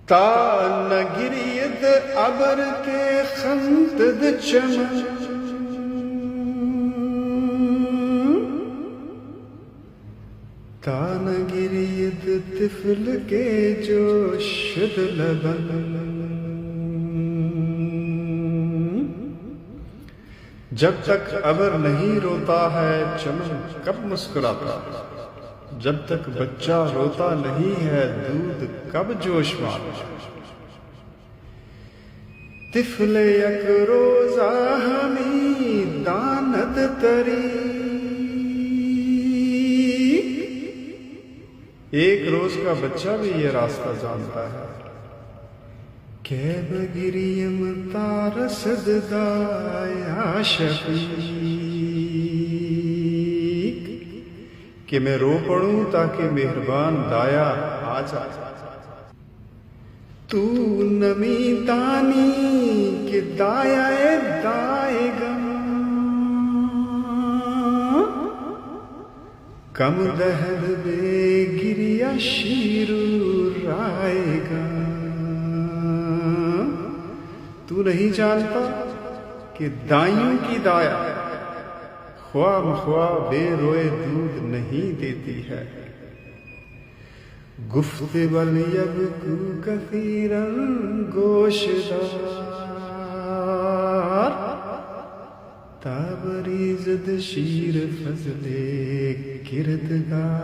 تا نگرید ابر کے خندد چمن تا نگرید طفل کے جوشد لبن جب تک ابر نہیں روتا ہے چمن کب مسکراتا ہے جب تک بچہ روتا نہیں ہے دودھ کب جوش مارتا طفل یک روزہ ہمیں داند طریق ایک روز کا بچہ بھی یہ راستہ جانتا ہے کہ بگریم تارسد دایا شفیق کہ میں رو پڑوں تاکہ مہربان دایا آ جائے تو نمی تانی کہ دایا دائے گا کم دہر بے گریا شیرو رائے گا تو نہیں جانتا کہ دائیوں کی دایا خواہ مخواہ بے روئے دودھ نہیں دیتی ہے گفت ولیبکو کثیرا گوشدار تابریزد شیر فضل کردگار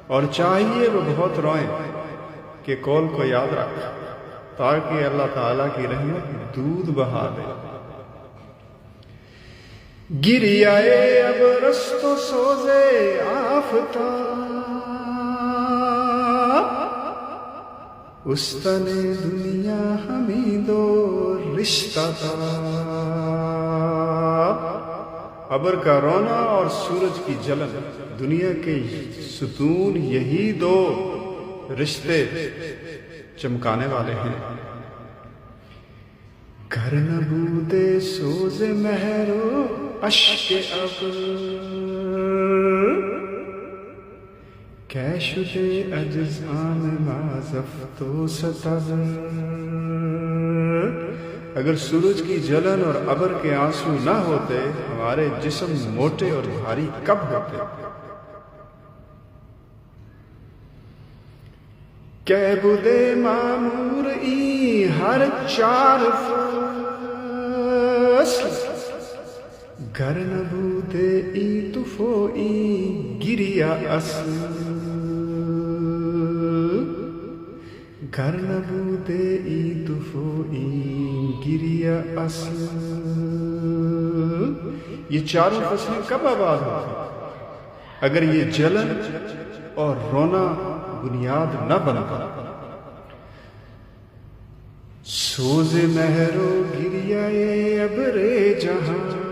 اور چاہیے وہ بہت روئیں کہ قول کو یاد رکھ تاکہ اللہ تعالیٰ کی رحمت دودھ بہا دے گریائے اب رست و سوزے آفتاب استن دنیا ہمیں دو رشتہ تاب ابر کا رونا اور سورج کی جلن دنیا کے ستون یہی دو رشتے چمکانے والے ہیں گھر نبودے سوز مہرو اشک ابر کیشدے اجزان مازفت و ستبر اگر سورج کی جلن اور ابر کے آنسو نہ ہوتے ہمارے جسم موٹے اور بھاری کب ہوتے کہبد معمور ای ہر چار فصل گر نبود ای تفو ای گریا اصل گر نبود ای تفو ای گریا اصل یہ چاروں فصلیں کب آباد ہوتی اگر یہ جلن اور رونا بنیاد نہ بنتا سوز مہرو گریائے ابر جہاں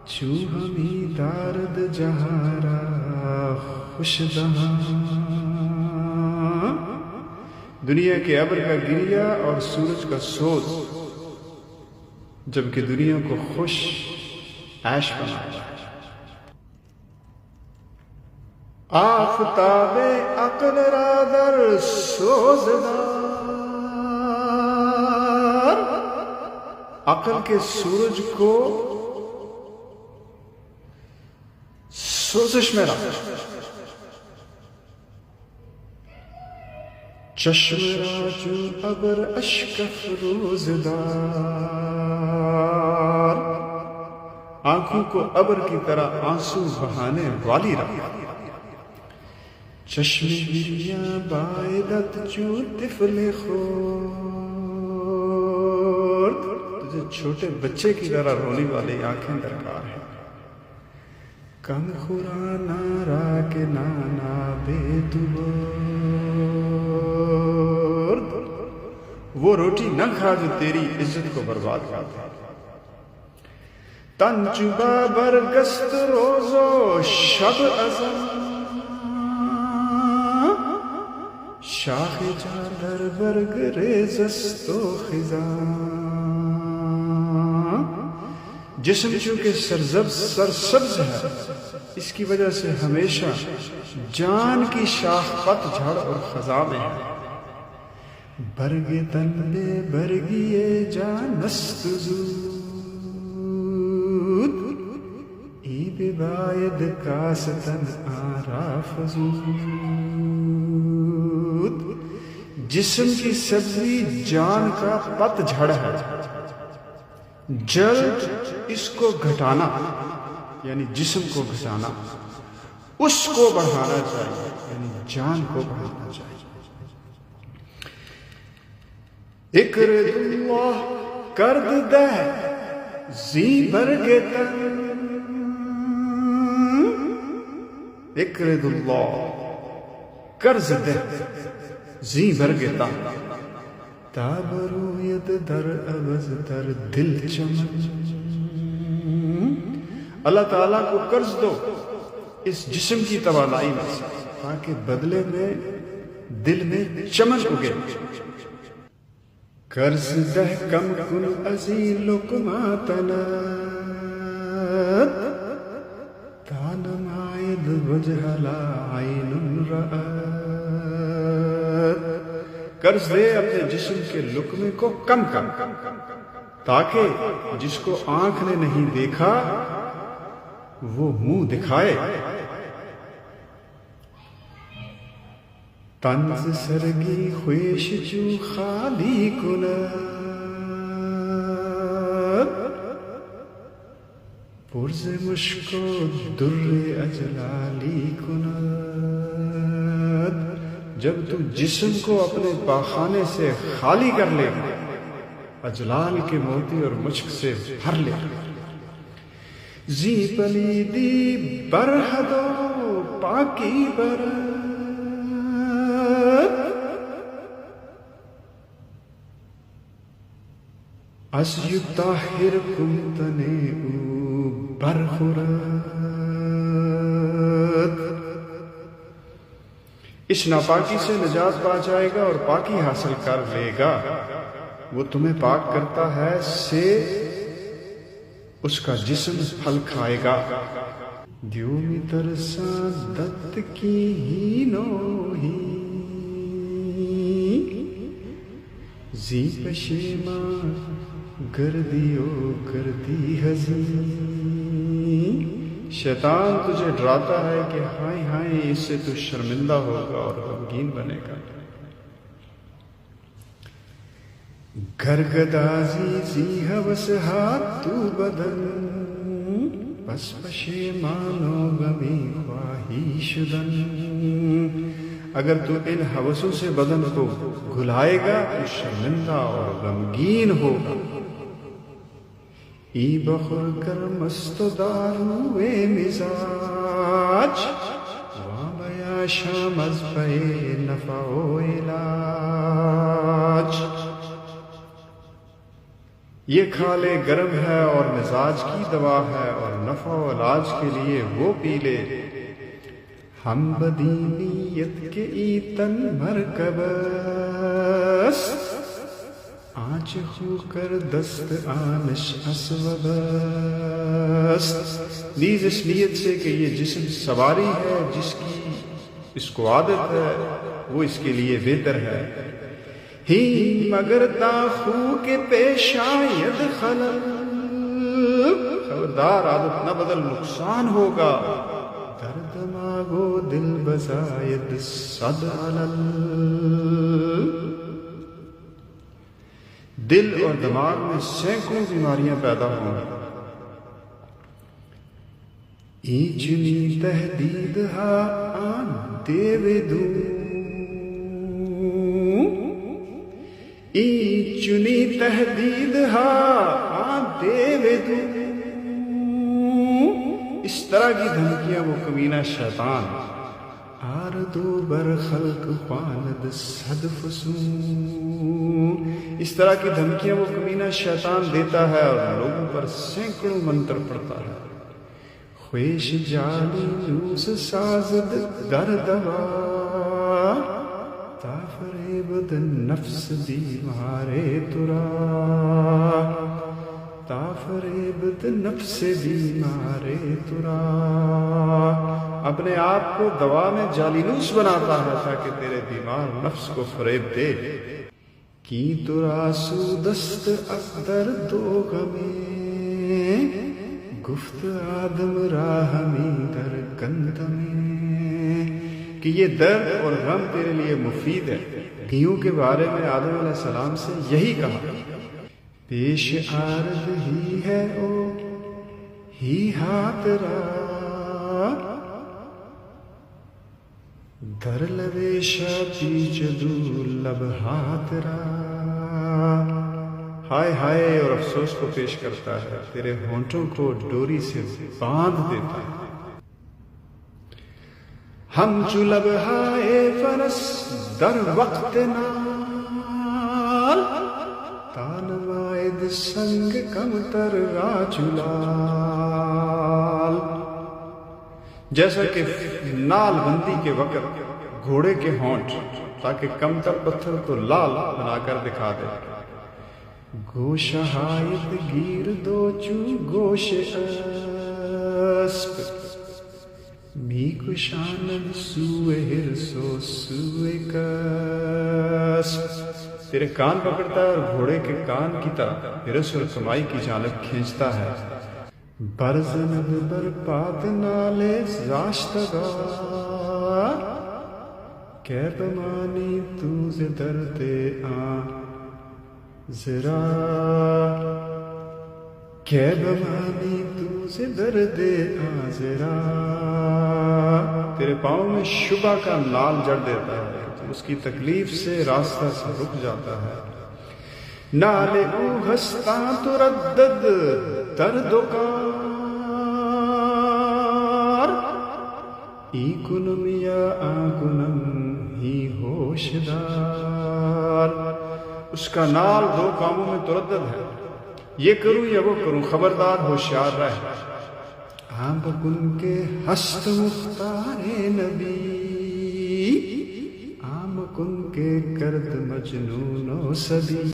چو ہمیں دارد جہارا خوش دہاں دنیا کے ابر کا گریا اور سورج کا سوز جبکہ دنیا کو خوش عیش بنایا آفتاب عقل را در سوزدار عقل کے سورج کو سوزش میں رکھ چشم را جو ابر اشکف روزدار آنکھوں کو ابر کی طرح آنسو بہانے والی رکھ چشم گریاں بائدت جو طفل خورد تجھے چھوٹے بچے کی طرح رونے والی آنکھیں درکار ہیں کم خورا نارا کے نانا بے دبرد وہ روٹی نہ کھا جو تیری عزت کو برباد کرتا تن چوبا برگست روزو شب ازم شاخ چادر برگ ریزست و خزاں جسم چونکہ سرسبز ہے اس کی وجہ سے ہمیشہ جان کی شاخ پت جھڑ اور خزاں میں ہے. برگ تن بے برگیے جانست زود ای بباید کاستن آراف زود. جسم کی سبزی جان کا پت جھڑ ہے. جلد اس کو گھٹانا یعنی جسم کو گھٹانا، اس کو بڑھانا چاہیے یعنی جان کو بڑھانا چاہیے. اقرض اللہ قرض دے زی برگتن. اقرض اللہ قرض دے زی برگتن تابروید در عوض در دل چمن. اللہ تعالیٰ کو قرض دو اس جسم کی توانائی میں سے تاکہ بدلے میں دل میں چمن اگے. قرض دہ کم کن ازی لقماتنت تانمائد وجہ لا عین رأت. قرض دے اپنے جسم کے لقمے کو کم کم تاکہ جس کو آنکھ نے نہیں دیکھا وہ منہ دکھائے. طنز سرگی خویش چو خالی کند پرز مشک و در اجلالی کند. جب تو جسم کو اپنے پاخانے سے خالی کر لے اجلال کے موتی اور مشک سے بھر لے. زی پلیدی برحد و پاکی برد از یطہر کنتنے او برخورد. اس ناپاکی سے نجات پا جائے گا اور پاکی حاصل کر لے گا. وہ تمہیں پاک کرتا ہے سے اس کا جسم پھل کھائے گا. دیومی ترساں دت کی ہی نو ہی زی پشیمان گردیو گردی حزین. شیطان تجھے ڈراتا ہے کہ ہائے ہائے اس سے تو شرمندہ ہوگا اور غمگین بنے گا. گرگدازی زی حوث ہاتھ تو بدن بس پشیمانو غمی خواہی شدن. اگر تو ان حوثوں سے بدن کو گھلائے گا تو شرمندہ اور غمگین ہوگا. ای بخور کر مست داروے مزاج وابیا شام از پہ نفع و علاج. یہ کھالے گرم ہے اور مزاج کی دوا ہے اور نفع و علاج کے لیے وہ پی لے. ہم بدینیت کے ایتن مرکبس آج ہو کر دست آنش اسوبس. نیز اس نیت سے کہ یہ جسم سواری ہے جس کی اس کو عادت ہے وہ اس کے لیے بہتر ہے. ہی مگر تاخو کے پیش آید خلل. خبردار عادت نہ بدل نقصان ہوگا. درد ماغو دل بزاید صد علل. دل اور دماغ میں سینکڑوں بیماریاں پیدا ہوں گی. ای چنی تحدید ہا آن دیو دوں ای چنی تحدید ہا آن دیو دوں. اس طرح کی دھمکیاں وہ کمینہ شیطان آردو بر خلق خواند صد فسون. اس طرح کی دھمکیاں وہ کمینہ شیطان دیتا ہے اور لوگوں پر سینکڑوں منتر پڑتا ہے. خویش جالی نوس سازد در دوا تا فریبد نفس بیمارے ترا. تا فریبت نفس بیمار ترا، اپنے آپ کو دوا میں جالینوس بناتا ہے تاکہ تیرے بیمار نفس کو فریب دے۔ کی ترا سودست اقدر دو غمیں، گفت آدم راہمی در گندمیں، کہ یہ درد اور غم تیرے لیے مفید ہے۔ گیوں کے بارے میں آدم علیہ السلام سے یہی کہا، پیش عارض ہی ہے او ہی ہاتھ را، در لویشا پیچ دو لب ہاتھ را۔ ہائے ہائے اور افسوس کو پیش کرتا ہے، تیرے ہونٹوں کو ڈوری سے باندھ دیتا ہے۔ ہم چو لب ہائے فرس در وقت نال، تان وائد سنگ کم تر راجلال، جیسا کہ نال بندی کے وقت گھوڑے کے ہونٹ تاکہ کم تر پتھر کو لال بنا کر دکھا دے۔ گوش ہائت گیر دو چو گوش اسپ، می کشانن سوئے ہرسو سوئے کسب، تیرے کان پکڑتا ہے اور گھوڑے کے کان کی طرح ہرس اور کمائی کی جانب کھینچتا ہے۔ برزند بر پاد نالے زاشتگا، کہ بمانی تو ز درد آ ذرا، کہ بمانی تو ز درد آ ذرا، تیرے پاؤں میں شبہ کا نال جڑ دیتا ہے، اس کی تکلیف سے راستہ سے رک جاتا ہے۔ نالے او ہستاں تردد درد و کار، ای کنم یا آ کنم ہی ہوشدار، اس کا نال دو کاموں میں تردد ہے، یہ کروں یا وہ کروں، خبردار ہوشیار رہ۔ آم بکن کے ہست مختار نبی، آم کن کے کرد مجنون و سبی۔